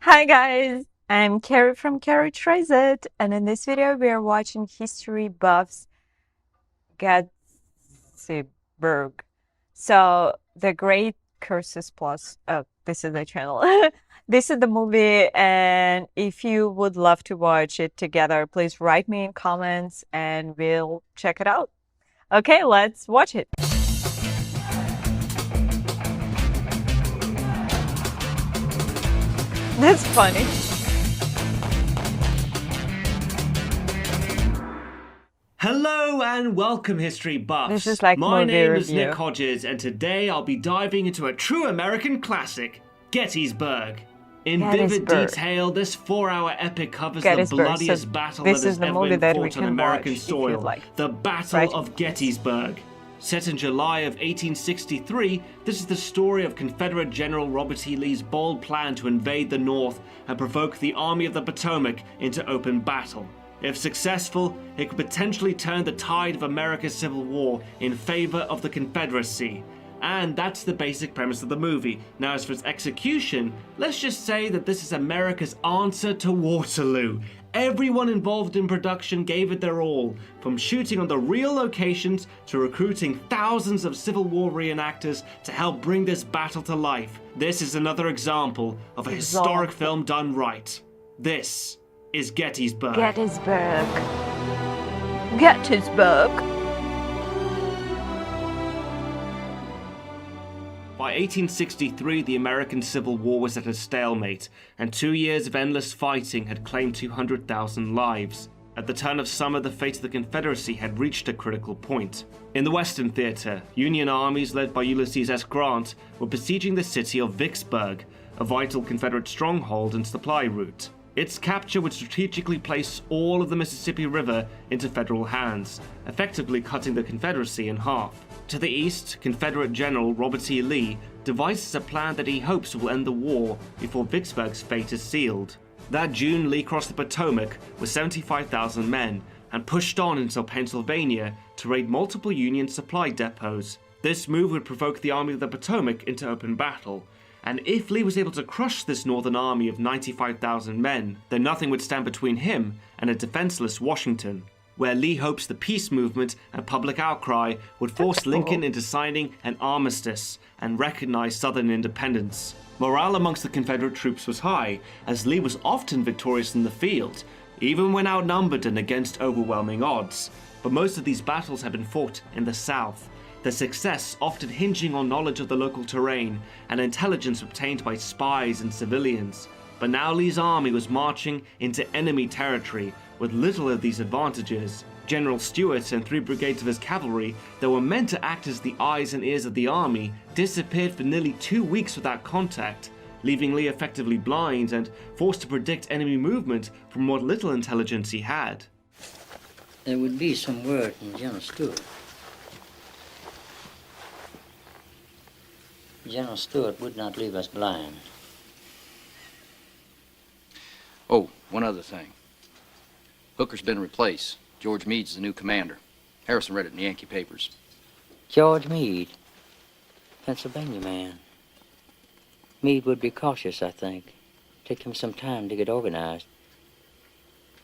Hi guys, I'm Kerry from Kerry Tries It, and in this video we are watching History Buffs Gettysburg. So the Great Curses Plus. Oh, this is the channel. This is the movie, and if you would love to watch it together, please write me in comments and we'll check it out. Okay, let's watch it. That's funny. Hello and welcome, History Buffs. This is like My movie name is review. Nick Hodges, and today I'll be diving into a true American classic, Gettysburg. In vivid Gettysburg. detail, this 4-hour epic covers the Gettysburg. bloodiest So battle this that is has the ever movie been that we fought on can American watch if soil, you'd like. the Battle Right. of Gettysburg. Set in July of 1863, this is the story of Confederate General Robert E. Lee's bold plan to invade the North and provoke the Army of the Potomac into open battle. If successful, it could potentially turn the tide of America's Civil War in favor of the Confederacy. And that's the basic premise of the movie. Now, as for its execution, let's just say that this is America's answer to Waterloo. Everyone involved in production gave it their all, from shooting on the real locations to recruiting thousands of Civil War reenactors to help bring this battle to life. This is another example of a historic film done right. This is Gettysburg. Gettysburg. Gettysburg. By 1863, the American Civil War was at a stalemate, and 2 years of endless fighting had claimed 200,000 lives. At the turn of summer, the fate of the Confederacy had reached a critical point. In the Western Theater, Union armies led by Ulysses S. Grant were besieging the city of Vicksburg, a vital Confederate stronghold and supply route. Its capture would strategically place all of the Mississippi River into federal hands, effectively cutting the Confederacy in half. To the east, Confederate General Robert E. Lee devises a plan that he hopes will end the war before Vicksburg's fate is sealed. That June, Lee crossed the Potomac with 75,000 men and pushed on until Pennsylvania to raid multiple Union supply depots. This move would provoke the Army of the Potomac into open battle, and if Lee was able to crush this northern army of 95,000 men, then nothing would stand between him and a defenseless Washington, where Lee hopes the peace movement and public outcry would force Lincoln into signing an armistice and recognize Southern independence. Morale amongst the Confederate troops was high, as Lee was often victorious in the field, even when outnumbered and against overwhelming odds. But most of these battles had been fought in the South, their success often hinging on knowledge of the local terrain and intelligence obtained by spies and civilians. But now Lee's army was marching into enemy territory with little of these advantages. General Stuart and 3 brigades of his cavalry that were meant to act as the eyes and ears of the army disappeared for nearly 2 weeks without contact, leaving Lee effectively blind and forced to predict enemy movement from what little intelligence he had. There would be some word from General Stuart. General Stuart would not leave us blind. Oh, one other thing. Hooker's been replaced. George Meade's the new commander. Harrison read it in the Yankee papers. George Meade, Pennsylvania man. Meade would be cautious, I think. Take him some time to get organized.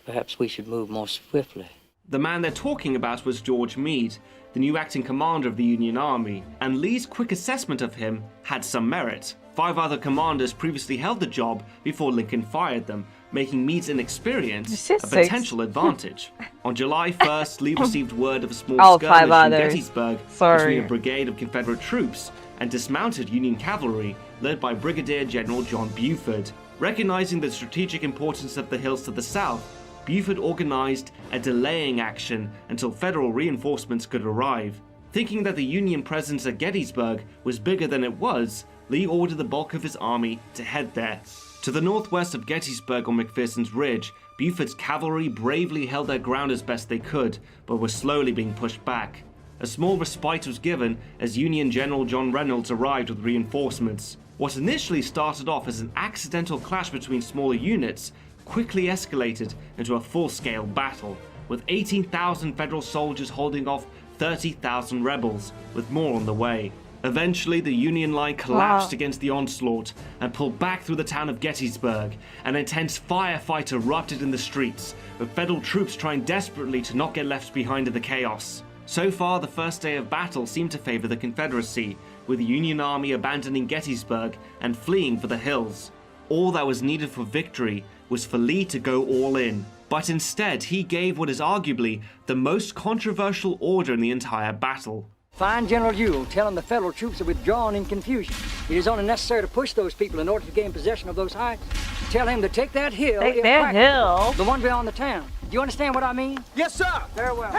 Perhaps we should move more swiftly. The man they're talking about was George Meade, the new acting commander of the Union Army, and Lee's quick assessment of him had some merit. 5 other commanders previously held the job before Lincoln fired them, making Meade's inexperience a potential advantage. On July 1st, Lee received word of a small skirmish in Gettysburg between a brigade of Confederate troops and dismounted Union cavalry led by Brigadier General John Buford. Recognizing the strategic importance of the hills to the south, Buford organized a delaying action until federal reinforcements could arrive. Thinking that the Union presence at Gettysburg was bigger than it was, Lee ordered the bulk of his army to head there. To the northwest of Gettysburg on McPherson's Ridge, Buford's cavalry bravely held their ground as best they could, but were slowly being pushed back. A small respite was given as Union General John Reynolds arrived with reinforcements. What initially started off as an accidental clash between smaller units quickly escalated into a full-scale battle, with 18,000 federal soldiers holding off 30,000 rebels, with more on the way. Eventually, the Union line collapsed Wow. against the onslaught and pulled back through the town of Gettysburg. An intense firefight erupted in the streets, with Federal troops trying desperately to not get left behind in the chaos. So far, the first day of battle seemed to favor the Confederacy, with the Union Army abandoning Gettysburg and fleeing for the hills. All that was needed for victory was for Lee to go all in. But instead, he gave what is arguably the most controversial order in the entire battle. Find General Ewell, tell him the Federal troops are withdrawn in confusion. It is only necessary to push those people in order to gain possession of those heights. Tell him to take that hill. Take if that practical, hill? The one beyond the town. Do you understand what I mean? Yes, sir. Very well.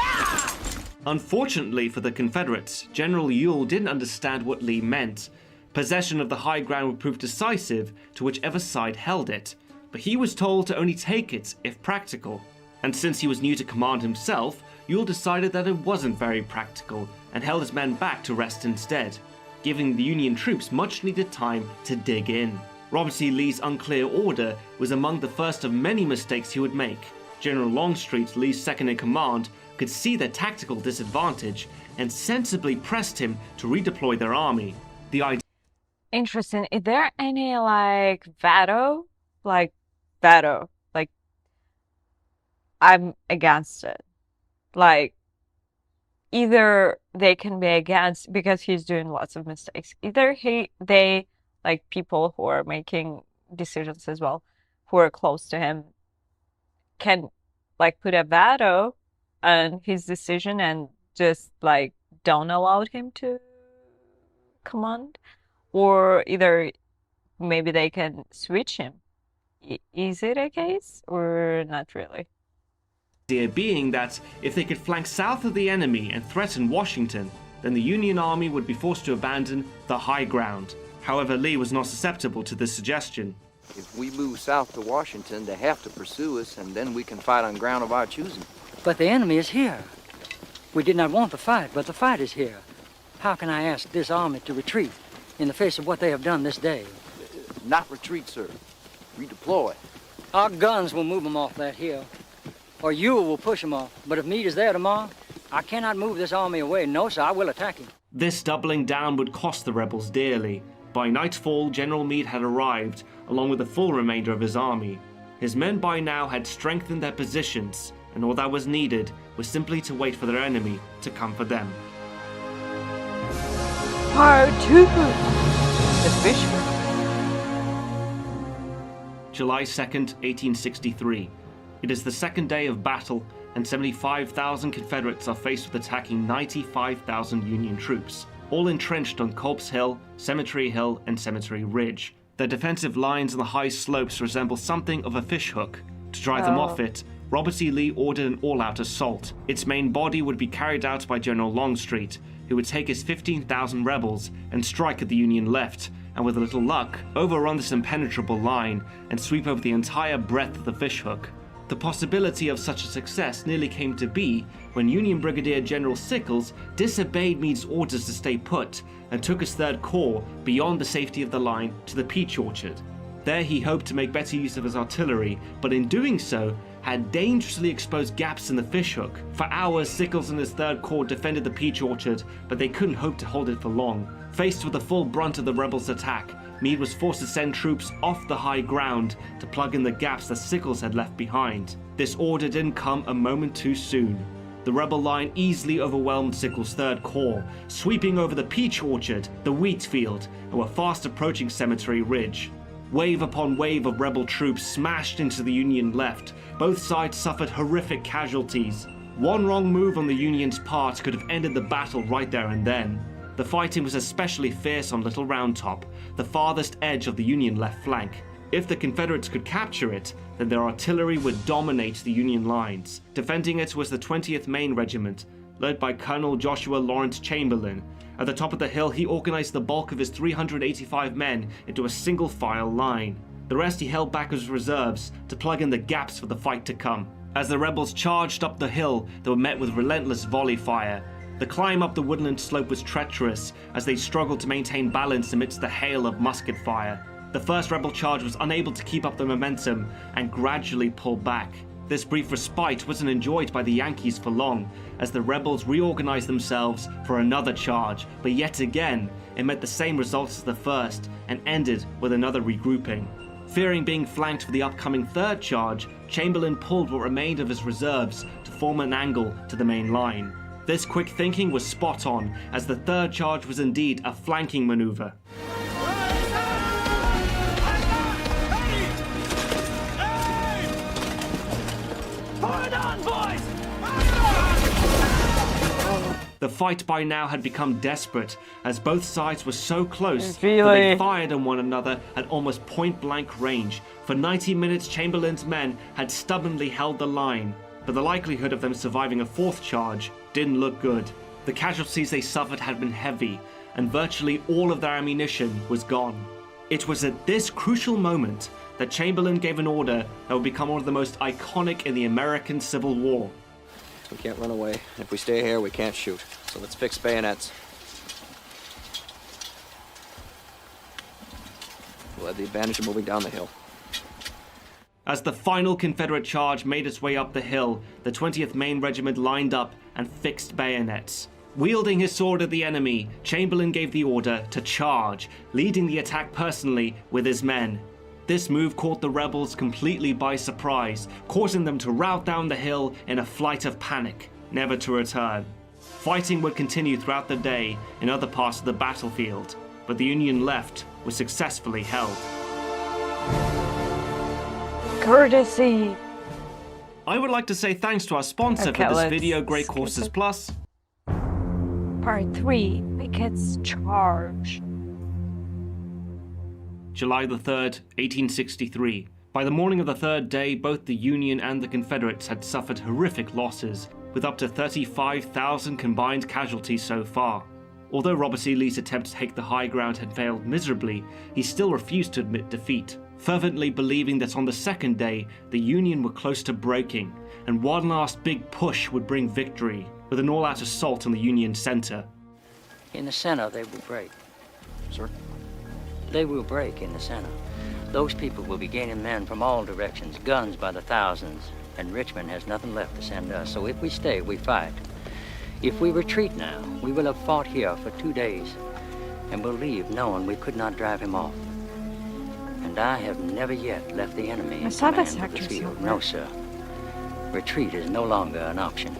Unfortunately for the Confederates, General Ewell didn't understand what Lee meant. Possession of the high ground would prove decisive to whichever side held it, but he was told to only take it if practical. And since he was new to command himself, Ewell decided that it wasn't very practical and held his men back to rest instead, giving the Union troops much needed time to dig in. Robert E. Lee's unclear order was among the first of many mistakes he would make. General Longstreet, Lee's second-in-command, could see their tactical disadvantage and sensibly pressed him to redeploy their army. The idea Interesting. Is there any like veto? Like veto. Like I'm against it. Like either they can be against because he's doing lots of mistakes. Either they like people who are making decisions as well, who are close to him, can like put a veto on his decision and just like don't allow him to command, or either maybe they can switch him. Is it a case or not really? idea being that if they could flank south of the enemy and threaten Washington, then the Union Army would be forced to abandon the high ground. However, Lee was not susceptible to this suggestion. If we move south to Washington, they have to pursue us, and then we can fight on ground of our choosing. But the enemy is here. We did not want the fight, but the fight is here. How can I ask this army to retreat in the face of what they have done this day? Not retreat, sir. Redeploy. Our guns will move them off that hill, or Ewell will push them off. But if Meade is there tomorrow, I cannot move this army away. No, sir, I will attack him. This doubling down would cost the rebels dearly. By nightfall, General Meade had arrived, along with the full remainder of his army. His men by now had strengthened their positions, and all that was needed was simply to wait for their enemy to come for them. Part 2. The fish. July 2nd, 1863. It is the second day of battle, and 75,000 Confederates are faced with attacking 95,000 Union troops, all entrenched on Culp's Hill, Cemetery Hill, and Cemetery Ridge. Their defensive lines on the high slopes resemble something of a fishhook. To drive them off it, Robert E. Lee ordered an all-out assault. Its main body would be carried out by General Longstreet, who would take his 15,000 rebels and strike at the Union left, and with a little luck, overrun this impenetrable line and sweep over the entire breadth of the fishhook. The possibility of such a success nearly came to be when Union Brigadier General Sickles disobeyed Meade's orders to stay put and took his Third Corps beyond the safety of the line to the Peach Orchard. There he hoped to make better use of his artillery, but in doing so, had dangerously exposed gaps in the fishhook. For hours, Sickles and his Third Corps defended the Peach Orchard, but they couldn't hope to hold it for long. Faced with the full brunt of the rebels' attack, Meade was forced to send troops off the high ground to plug in the gaps that Sickles had left behind. This order didn't come a moment too soon. The rebel line easily overwhelmed Sickles' Third Corps, sweeping over the Peach Orchard, the wheat field, and were fast approaching Cemetery Ridge. Wave upon wave of rebel troops smashed into the Union left. Both sides suffered horrific casualties. One wrong move on the Union's part could have ended the battle right there and then. The fighting was especially fierce on Little Round Top, the farthest edge of the Union left flank. If the Confederates could capture it, then their artillery would dominate the Union lines. Defending it was the 20th Maine Regiment, led by Colonel Joshua Lawrence Chamberlain. At the top of the hill, he organized the bulk of his 385 men into a single file line. The rest he held back as reserves to plug in the gaps for the fight to come. As the rebels charged up the hill, they were met with relentless volley fire. The climb up the woodland slope was treacherous as they struggled to maintain balance amidst the hail of musket fire. The first rebel charge was unable to keep up the momentum and gradually pulled back. This brief respite wasn't enjoyed by the Yankees for long, as the rebels reorganized themselves for another charge, but yet again, it met the same results as the first and ended with another regrouping. Fearing being flanked for the upcoming third charge, Chamberlain pulled what remained of his reserves to form an angle to the main line. This quick thinking was spot on, as the third charge was indeed a flanking maneuver. The fight by now had become desperate, as both sides were so close that they fired on one another at almost point-blank range. For 90 minutes, Chamberlain's men had stubbornly held the line, but the likelihood of them surviving a fourth charge didn't look good. The casualties they suffered had been heavy, and virtually all of their ammunition was gone. It was at this crucial moment that Chamberlain gave an order that would become one of the most iconic in the American Civil War. We can't run away. If we stay here, we can't shoot. So let's fix bayonets. We'll have the advantage of moving down the hill. As the final Confederate charge made its way up the hill, the 20th Maine Regiment lined up and fixed bayonets. Wielding his sword at the enemy, Chamberlain gave the order to charge, leading the attack personally with his men. This move caught the rebels completely by surprise, causing them to rout down the hill in a flight of panic, never to return. Fighting would continue throughout the day in other parts of the battlefield, but the Union left was successfully held. Courtesy. I would like to say thanks to our sponsor Okay, for this let's video, Great skip Courses it. Plus. Part 3. Pickett's charge. July the 3rd, 1863. By the morning of the third day, both the Union and the Confederates had suffered horrific losses, with up to 35,000 combined casualties so far. Although Robert E. Lee's attempt to take the high ground had failed miserably, he still refused to admit defeat, fervently believing that on the second day, the Union were close to breaking, and one last big push would bring victory, with an all-out assault on the Union center. In the center, they will break. Sir? They will break in the center. Those people will be gaining men from all directions, guns by the thousands, and Richmond has nothing left to send us. So if we stay, we fight. If we retreat now, we will have fought here for 2 days, and will leave knowing we could not drive him off. And I have never yet left the enemy in saw this command of the actor field. somewhere. No, sir. Retreat is no longer an option.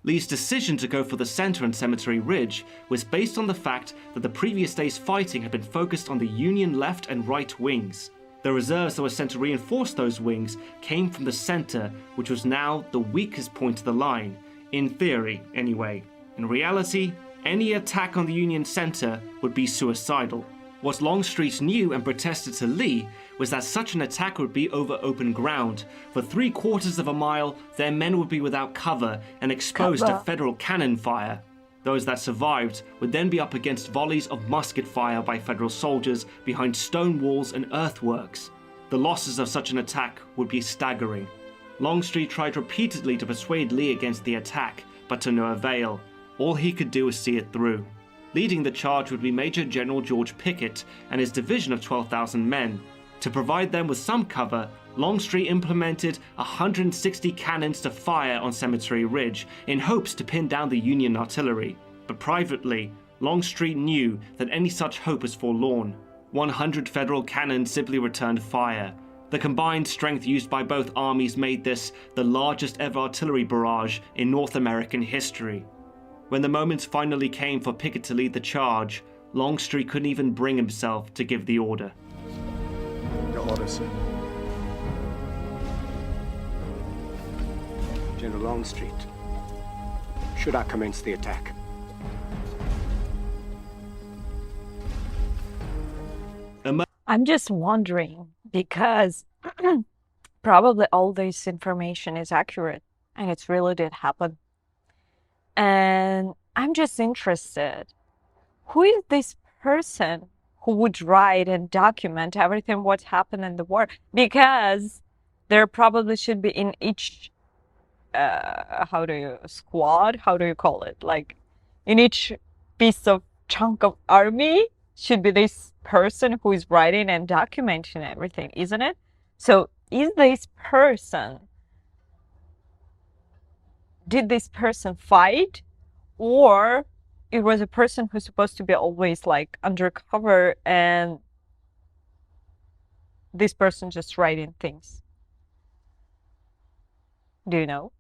Lee's decision to go for the center and Cemetery Ridge was based on the fact that the previous day's fighting had been focused on the Union left and right wings. The reserves that were sent to reinforce those wings came from the center, which was now the weakest point of the line, in theory anyway. In reality, any attack on the Union center would be suicidal. What Longstreet knew and protested to Lee was that such an attack would be over open ground. For 3/4 of a mile, their men would be without cover and exposed to Federal cannon fire. Those that survived would then be up against volleys of musket fire by Federal soldiers behind stone walls and earthworks. The losses of such an attack would be staggering. Longstreet tried repeatedly to persuade Lee against the attack, but to no avail. All he could do was see it through. Leading the charge would be Major General George Pickett and his division of 12,000 men. To provide them with some cover, Longstreet implemented 160 cannons to fire on Cemetery Ridge in hopes to pin down the Union artillery. But privately, Longstreet knew that any such hope was forlorn. 100 Federal cannons simply returned fire. The combined strength used by both armies made this the largest ever artillery barrage in North American history. When the moment finally came for Pickett to lead the charge, Longstreet couldn't even bring himself to give the order. Your order, sir. General Longstreet, should I commence the attack? I'm just wondering because probably all this information is accurate and it really did happen. And I'm just interested, who is this person who would write and document everything what happened in the war? Because there probably should be in each squad, how do you call it? Like in each piece of chunk of army should be this person who is writing and documenting everything, isn't it? So is this person, did this person fight, or it was a person who's supposed to be always like undercover, and this person just writing things. Do you know?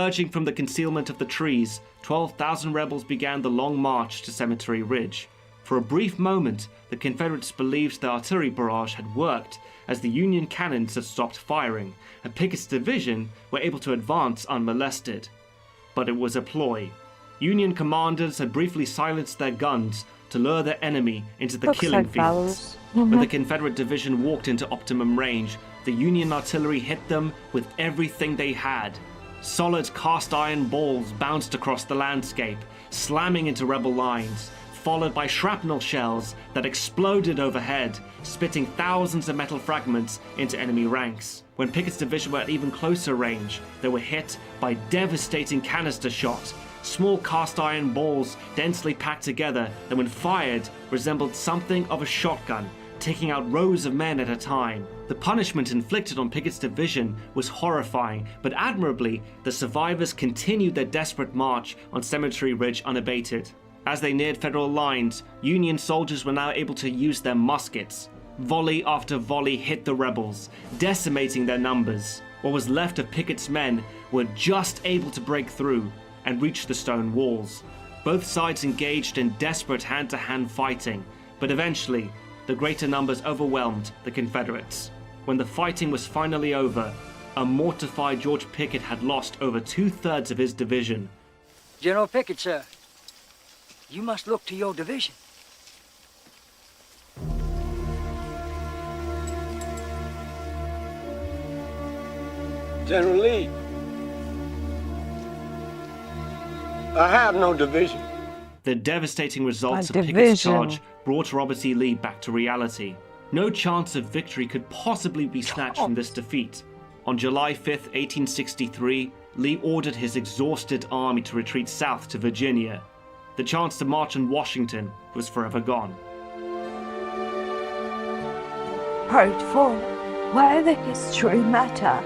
Emerging from the concealment of the trees, 12,000 rebels began the long march to Cemetery Ridge. For a brief moment, the Confederates believed the artillery barrage had worked, as the Union cannons had stopped firing, and Pickett's division were able to advance unmolested. But it was a ploy. Union commanders had briefly silenced their guns to lure their enemy into the Looks killing like fields. battles. When the Confederate division walked into optimum range, the Union artillery hit them with everything they had. Solid cast iron balls bounced across the landscape, slamming into rebel lines, followed by shrapnel shells that exploded overhead, spitting thousands of metal fragments into enemy ranks. When Pickett's division were at even closer range, they were hit by devastating canister shot, small cast iron balls densely packed together that when fired resembled something of a shotgun, taking out rows of men at a time. The punishment inflicted on Pickett's division was horrifying, but admirably, the survivors continued their desperate march on Cemetery Ridge unabated. As they neared Federal lines, Union soldiers were now able to use their muskets. Volley after volley hit the rebels, decimating their numbers. What was left of Pickett's men were just able to break through and reach the stone walls. Both sides engaged in desperate hand-to-hand fighting, but eventually, the greater numbers overwhelmed the Confederates. When the fighting was finally over, a mortified George Pickett had lost over 2/3 of his division. General Pickett, sir, you must look to your division. General Lee, I have no division. The devastating results A of Pickett's division. charge brought Robert E. Lee back to reality. No chance of victory could possibly be snatched from this defeat. On July 5th, 1863, Lee ordered his exhausted army to retreat south to Virginia. The chance to march on Washington was forever gone. Part 4. Why the history matter.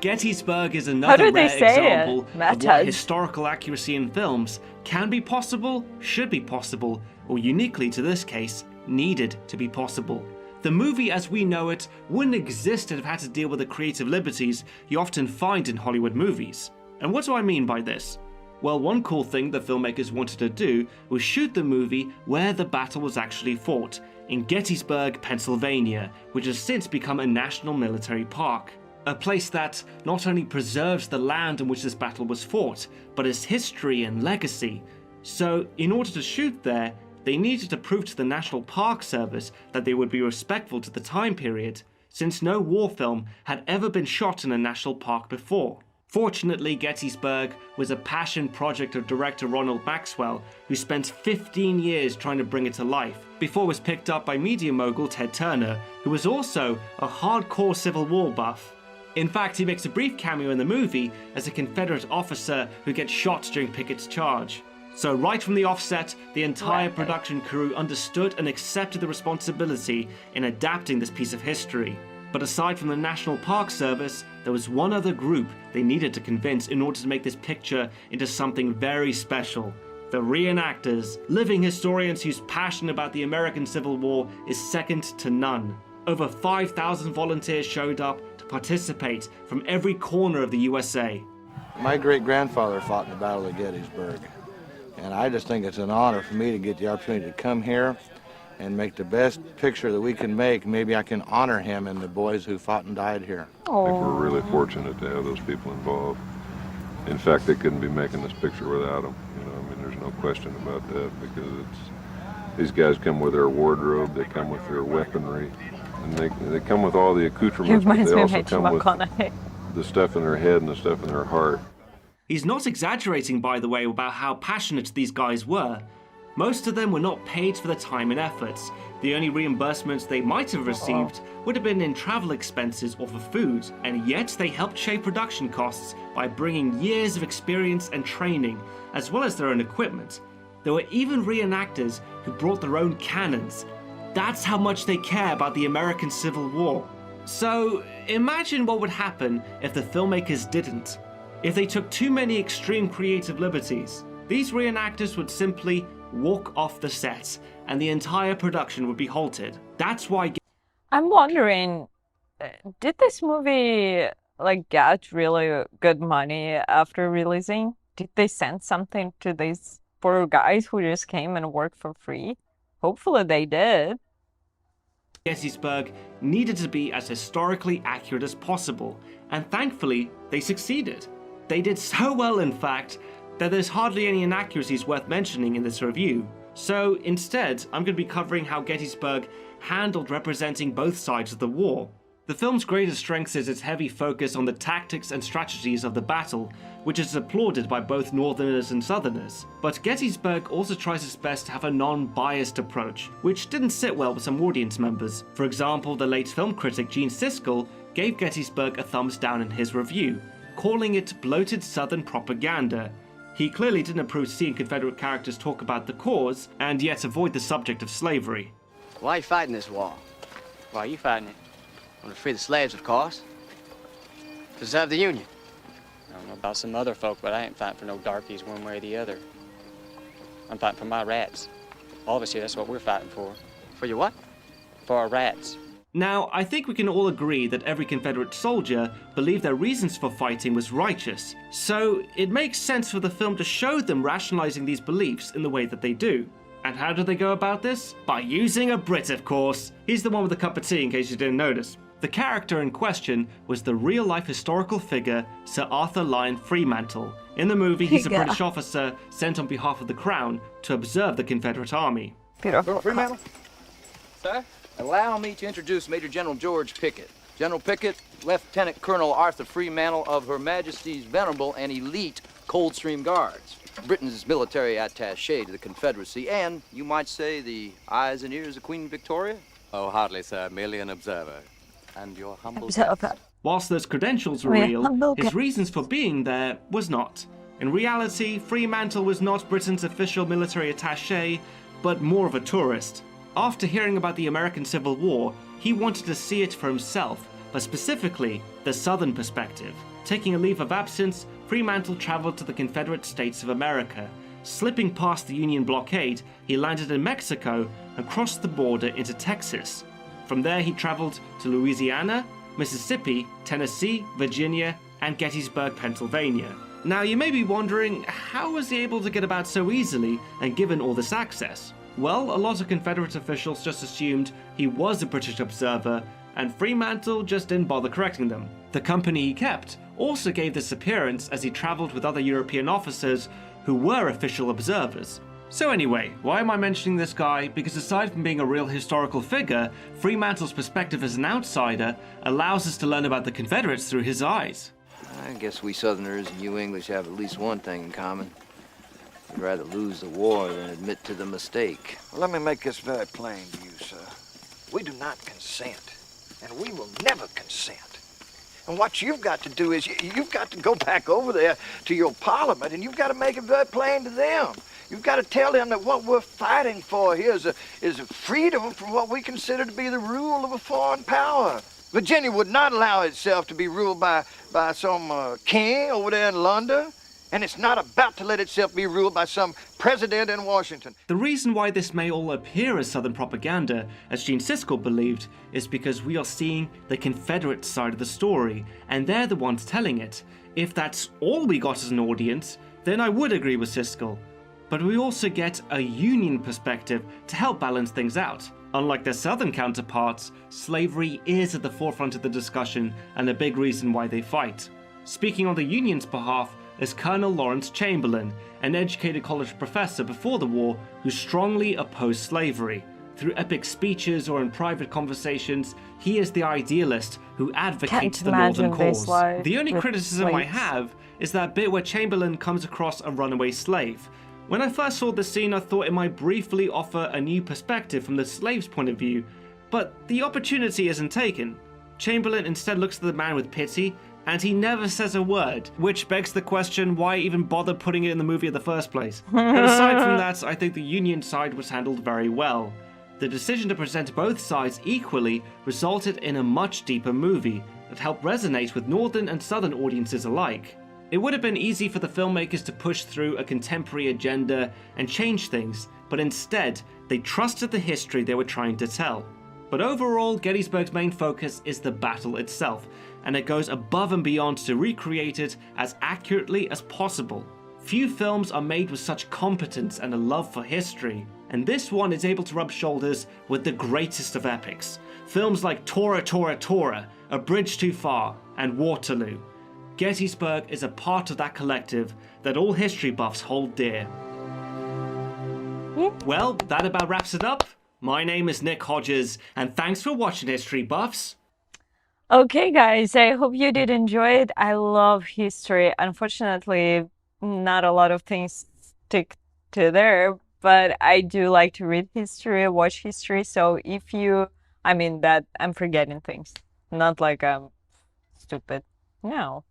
Gettysburg is How another do they rare say it? example of what Matters. historical accuracy in films can be possible, should be possible, or uniquely to this case, needed to be possible. The movie as we know it wouldn't exist if it had to deal with the creative liberties you often find in Hollywood movies. And what do I mean by this? Well, one cool thing the filmmakers wanted to do was shoot the movie where the battle was actually fought, in Gettysburg, Pennsylvania, which has since become a national military park. A place that not only preserves the land on which this battle was fought, but its history and legacy. So, in order to shoot there, they needed to prove to the National Park Service that they would be respectful to the time period, since no war film had ever been shot in a national park before. Fortunately, Gettysburg was a passion project of director Ronald Maxwell, who spent 15 years trying to bring it to life, before it was picked up by media mogul Ted Turner, who was also a hardcore Civil War buff. In fact, he makes a brief cameo in the movie as a Confederate officer who gets shot during Pickett's charge. So right from the offset, the entire production crew understood and accepted the responsibility in adapting this piece of history. But aside from the National Park Service, there was one other group they needed to convince in order to make this picture into something very special. The reenactors, living historians whose passion about the American Civil War is second to none. Over 5,000 volunteers showed up to participate from every corner of the USA. My great-grandfather fought in the Battle of Gettysburg, and I just think it's an honor for me to get the opportunity to come here and make the best picture that we can make. Maybe I can honor him and the boys who fought and died here. I think we're really fortunate to have those people involved. In fact, they couldn't be making this picture without them. You know, I mean, there's no question about that, because these guys come with their wardrobe, they come with their weaponry, and they come with all the accoutrements, but they also come with the stuff in their head and the stuff in their heart. He's not exaggerating, by the way, about how passionate these guys were. Most of them were not paid for their time and efforts. The only reimbursements they might have received would have been in travel expenses or for food, and yet they helped shape production costs by bringing years of experience and training, as well as their own equipment. There were even reenactors who brought their own cannons. That's how much they care about the American Civil War. So, imagine what would happen if the filmmakers didn't. If they took too many extreme creative liberties. these reenactors would simply walk off the set and the entire production would be halted. That's why I'm wondering, did this movie like get really good money after releasing? Did they send something to these poor guys who just came and worked for free? Hopefully they did. Gettysburg needed to be as historically accurate as possible, and thankfully they succeeded. They did so well, in fact, that there's hardly any inaccuracies worth mentioning in this review. So instead, I'm going to be covering how Gettysburg handled representing both sides of the war. The film's greatest strength is its heavy focus on the tactics and strategies of the battle, which is applauded by both Northerners and Southerners. But Gettysburg also tries its best to have a non-biased approach, which didn't sit well with some audience members. For example, the late film critic Gene Siskel gave Gettysburg a thumbs down in his review, calling it bloated Southern propaganda. He clearly didn't approve seeing Confederate characters talk about the cause, and yet avoid the subject of slavery. Why are you fighting this war? Why are you fighting it? I want to free the slaves, of course. To serve the Union. I don't know about some other folk, but I ain't fighting for no darkies one way or the other. I'm fighting for my rats. All of us here, that's what we're fighting for. For your what? For our rats. Now, I think we can all agree that every Confederate soldier believed their reasons for fighting was righteous, so it makes sense for the film to show them rationalizing these beliefs in the way that they do. And how do they go about this? By using a Brit, of course. He's the one with the cup of tea, in case you didn't notice. The character in question was the real-life historical figure Sir Arthur Lyon Freemantle. In the movie, he's a British officer sent on behalf of the Crown to observe the Confederate Army. Beautiful. Freemantle? Sir? Allow me to introduce Major General George Pickett. General Pickett, Lieutenant Colonel Arthur Freemantle of Her Majesty's venerable and elite Coldstream Guards, Britain's military attaché to the Confederacy, and, you might say, the eyes and ears of Queen Victoria? Oh, hardly, sir. Merely an observer. And your humble Observer. Whilst those credentials were real, his reasons for being there was not. In reality, Freemantle was not Britain's official military attaché, but more of a tourist. After hearing about the American Civil War, he wanted to see it for himself, but specifically, the Southern perspective. Taking a leave of absence, Freemantle traveled to the Confederate States of America. Slipping past the Union blockade, he landed in Mexico and crossed the border into Texas. From there, he traveled to Louisiana, Mississippi, Tennessee, Virginia, and Gettysburg, Pennsylvania. Now, you may be wondering, how was he able to get about so easily and given all this access? Well, a lot of Confederate officials just assumed he was a British observer, and Freemantle just didn't bother correcting them. The company he kept also gave this appearance as he traveled with other European officers who were official observers. So anyway, why am I mentioning this guy? Because aside from being a real historical figure, Fremantle's perspective as an outsider allows us to learn about the Confederates through his eyes. I guess we Southerners and you English have at least one thing in common. We'd rather lose the war than admit to the mistake. Well, let me make this very plain to you, sir. We do not consent, and we will never consent. And what you've got to do is you've got to go back over there to your parliament, and you've got to make it very plain to them. You've got to tell them that what we're fighting for here is a freedom from what we consider to be the rule of a foreign power. Virginia would not allow itself to be ruled by some king over there in London. And it's not about to let itself be ruled by some president in Washington. The reason why this may all appear as Southern propaganda, as Gene Siskel believed, is because we are seeing the Confederate side of the story, and they're the ones telling it. If that's all we got as an audience, then I would agree with Siskel. But we also get a Union perspective to help balance things out. Unlike their Southern counterparts, slavery is at the forefront of the discussion and a big reason why they fight. Speaking on the Union's behalf, is Colonel Lawrence Chamberlain, an educated college professor before the war who strongly opposed slavery. Through epic speeches or in private conversations, he is the idealist who advocates the Northern cause. The only criticism I have is that bit where Chamberlain comes across a runaway slave. When I first saw this scene, I thought it might briefly offer a new perspective from the slave's point of view, but the opportunity isn't taken. Chamberlain instead looks at the man with pity, and he never says a word, which begs the question, why even bother putting it in the movie in the first place? But aside from that, I think the Union side was handled very well. The decision to present both sides equally resulted in a much deeper movie that helped resonate with Northern and Southern audiences alike. It would have been easy for the filmmakers to push through a contemporary agenda and change things, but instead, they trusted the history they were trying to tell. But overall, Gettysburg's main focus is the battle itself, and it goes above and beyond to recreate it as accurately as possible. Few films are made with such competence and a love for history, and this one is able to rub shoulders with the greatest of epics. Films like Tora Tora Tora, A Bridge Too Far, and Waterloo. Gettysburg is a part of that collective that all history buffs hold dear. Well, that about wraps it up. My name is Nick Hodges, and thanks for watching History Buffs. Okay, guys, I hope you did enjoy it. I love history. Unfortunately, not a lot of things stick to there, but I do like to read history, watch history. So if you, I mean that I'm forgetting things, not like I'm stupid. No.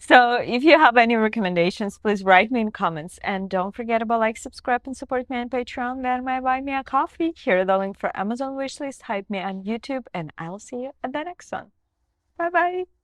So if you have any recommendations, please write me in comments. And don't forget about like, subscribe, and support me on Patreon. Then my buy me a coffee. Here the link for Amazon wishlist, hype me on YouTube, and I'll see you at the next one. Bye bye.